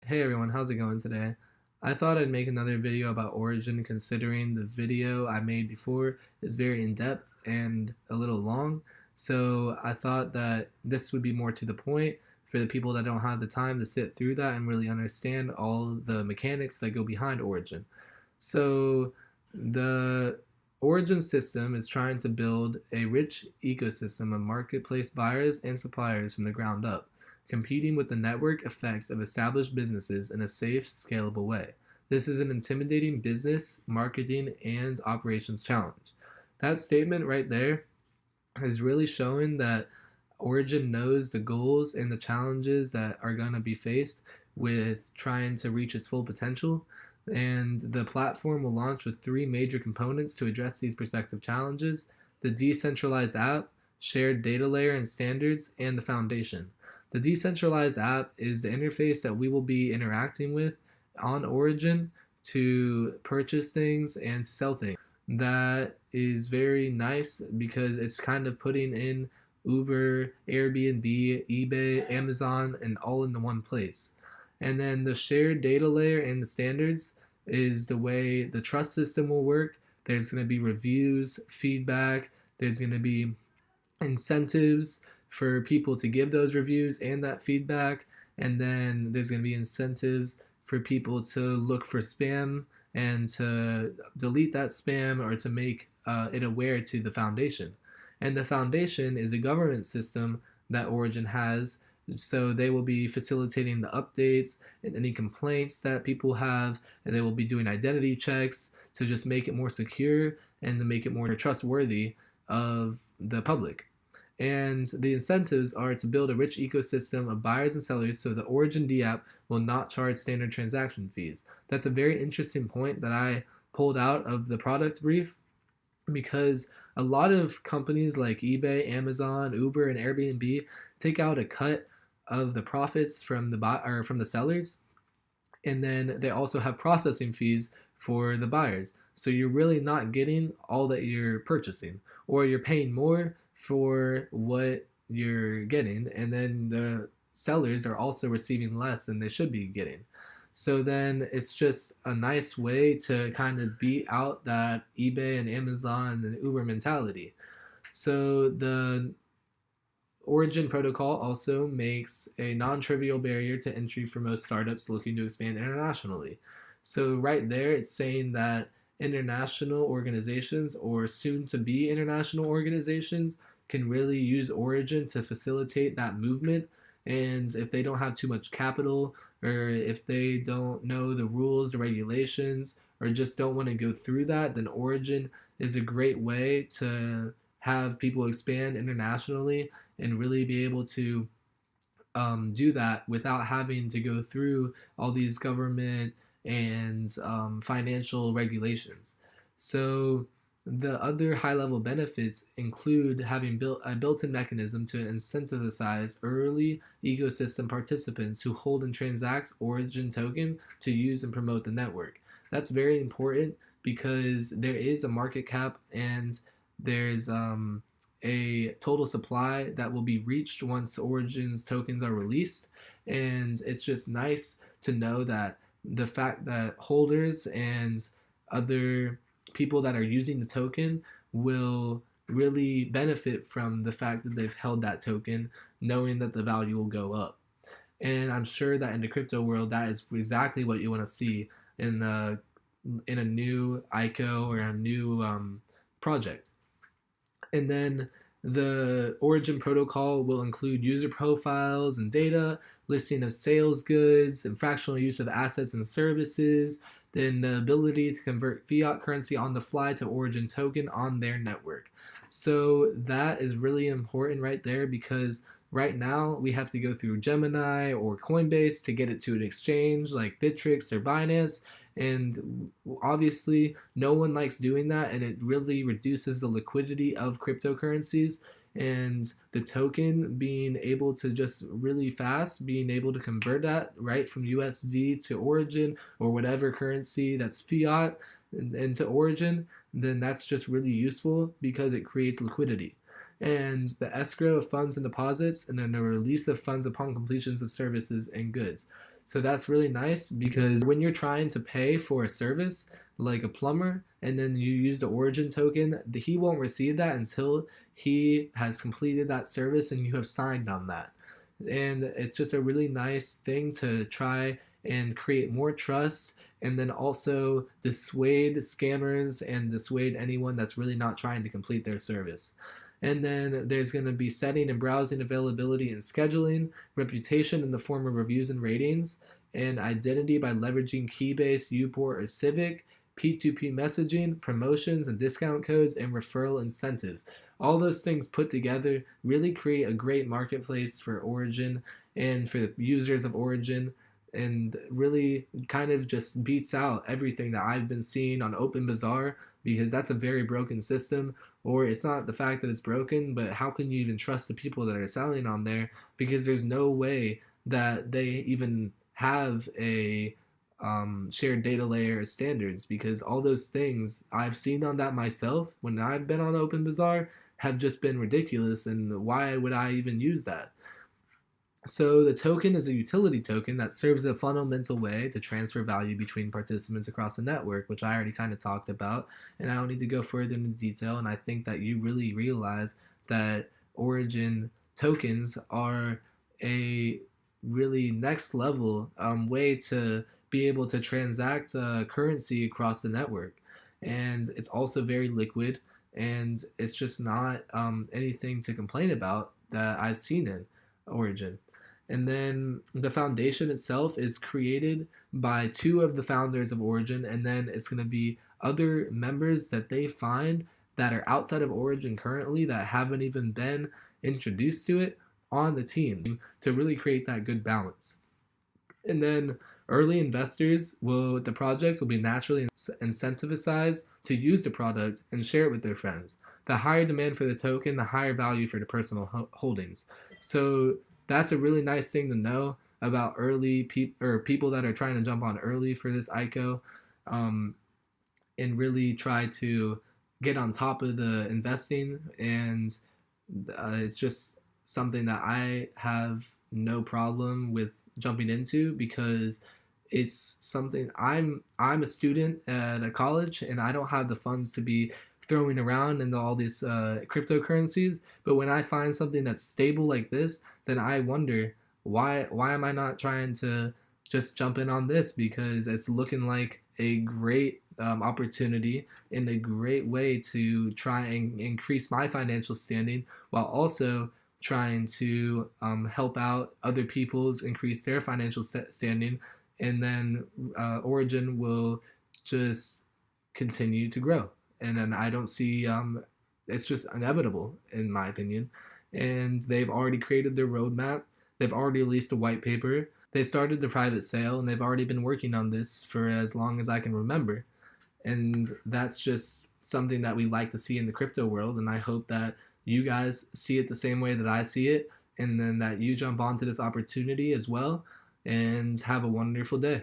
Hey everyone, how's it going today? I thought I'd make another video about Origin considering the video I made before is very in-depth and a little long. So I thought that this would be more to the point for the people that don't have the time to sit through that and really understand all the mechanics that go behind Origin. So the Origin system is trying to build a rich ecosystem of marketplace buyers and suppliers from the ground up, competing with the network effects of established businesses in a safe, scalable way. This is an intimidating business, marketing, and operations challenge. That statement right there is really showing that Origin knows the goals and the challenges that are going to be faced with trying to reach its full potential. And the platform will launch with three major components to address these prospective challenges: the decentralized app, shared data layer and standards, and the foundation. The decentralized app is the interface that we will be interacting with on Origin to purchase things and to sell things. That is very nice because it's kind of putting in Uber, Airbnb, eBay, Amazon, and all into one place. And then the shared data layer and the standards is the way the trust system will work. There's going to be reviews, feedback, there's going to be incentives for people to give those reviews and that feedback. And then there's going to be incentives for people to look for spam and to delete that spam or to make it aware to the foundation. And the foundation is a governance system that Origin has. So they will be facilitating the updates and any complaints that people have, and they will be doing identity checks to just make it more secure and to make it more trustworthy of the public. And the incentives are to build a rich ecosystem of buyers and sellers so the Origin D app will not charge standard transaction fees. That's a very interesting point that I pulled out of the product brief because a lot of companies like eBay, Amazon, Uber, and Airbnb take out a cut of the profits from the from the sellers, and then they also have processing fees for the buyers. So you're really not getting all that you're purchasing, or you're paying more for what you're getting, and then the sellers are also receiving less than they should be getting. So then it's just a nice way to kind of beat out that eBay and Amazon and Uber mentality. So the Origin Protocol also makes a non-trivial barrier to entry for most startups looking to expand internationally. So right there, it's saying that international organizations or soon to be international organizations can really use Origin to facilitate that movement. And if they don't have too much capital, or if they don't know the rules, the regulations, or just don't want to go through that, then Origin is a great way to have people expand internationally and really be able to do that without having to go through all these government and financial regulations. So the other high-level benefits include having built a built-in mechanism to incentivize early ecosystem participants who hold and transact Origin token to use and promote the network. That's very important because there is a market cap and there's a total supply that will be reached once Origin's tokens are released. And it's just nice to know that the fact that holders and other people that are using the token will really benefit from the fact that they've held that token, knowing that the value will go up. And I'm sure that in the crypto world, that is exactly what you want to see in the in a new ICO or a new project. And then the Origin protocol will include user profiles and data, listing of sales goods, and fractional use of assets and services, then the ability to convert fiat currency on the fly to Origin token on their network. So that is really important right there because right now we have to go through Gemini or Coinbase to get it to an exchange like Bittrex or Binance. And obviously, no one likes doing that, and it really reduces the liquidity of cryptocurrencies. And the token being able to just really fast, being able to convert that right from USD to Origin or whatever currency that's fiat into Origin, then that's just really useful because it creates liquidity. And the escrow of funds and deposits, and then the release of funds upon completions of services and goods. So that's really nice because when you're trying to pay for a service like a plumber and then you use the Origin token, he won't receive that until he has completed that service and you have signed on that. And it's just a really nice thing to try and create more trust and then also dissuade scammers and dissuade anyone that's really not trying to complete their service. And then there's going to be setting and browsing availability and scheduling, reputation in the form of reviews and ratings, and identity by leveraging Keybase, Uport, or Civic, P2P messaging, promotions and discount codes, and referral incentives. All those things put together really create a great marketplace for Origin and for the users of Origin, and really kind of just beats out everything that I've been seeing on OpenBazaar, because that's a very broken system. Or it's not the fact that it's broken, but how can you even trust the people that are selling on there, because there's no way that they even have a shared data layer standards, because all those things I've seen on that myself when I've been on OpenBazaar have just been ridiculous, and why would I even use that? So the token is a utility token that serves a fundamental way to transfer value between participants across the network, which I already kind of talked about, and I don't need to go further into detail. And I think that you really realize that Origin tokens are a really next level way to be able to transact currency across the network. And it's also very liquid, and it's just not anything to complain about that I've seen in Origin. And then the foundation itself is created by two of the founders of Origin, and then it's going to be other members that they find that are outside of Origin currently that haven't even been introduced to it on the team to really create that good balance. And then early investors will the project will be naturally incentivized to use the product and share it with their friends. The higher demand for the token, the higher value for the personal holdings. So that's a really nice thing to know about early people that are trying to jump on early for this ICO, and really try to get on top of the investing. And it's just something that I have no problem with jumping into, because it's something I'm a student at a college and I don't have the funds to be throwing around into all these cryptocurrencies. But when I find something that's stable like this, then I wonder why am I not trying to just jump in on this, because it's looking like a great opportunity and a great way to try and increase my financial standing while also trying to help out other people's increase their financial standing, and then Origin will just continue to grow. And then I don't see it's just inevitable in my opinion. And they've already created their roadmap. They've already released a white paper. They started the private sale, and they've already been working on this for as long as I can remember. And that's just something that we like to see in the crypto world. And I hope that you guys see it the same way that I see it, and then that you jump onto this opportunity as well, and have a wonderful day.